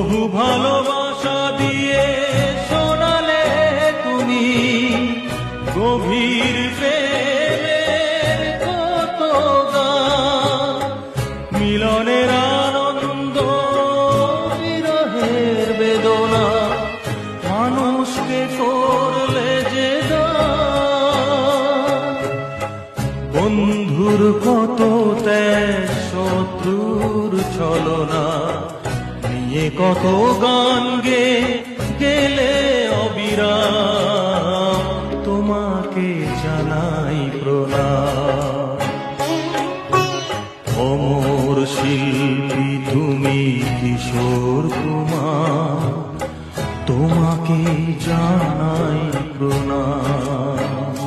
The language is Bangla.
বহু ভালোবাসা দিয়ে শোনালে তুমি গভীর প্রেমের কত গান, মিলনের আনন্দ বিরহের বেদনা, মানুষকে করলে যে দান। বন্ধুর কত ত্যাগ, শত্রুর ছলনা নিয়ে কত গান গেলে অবিরাম, তোমাকে জানাই প্রণাম। অমর শিল্পী তুমি কিশোর কুমার, তোমাকে জানাই প্রণাম।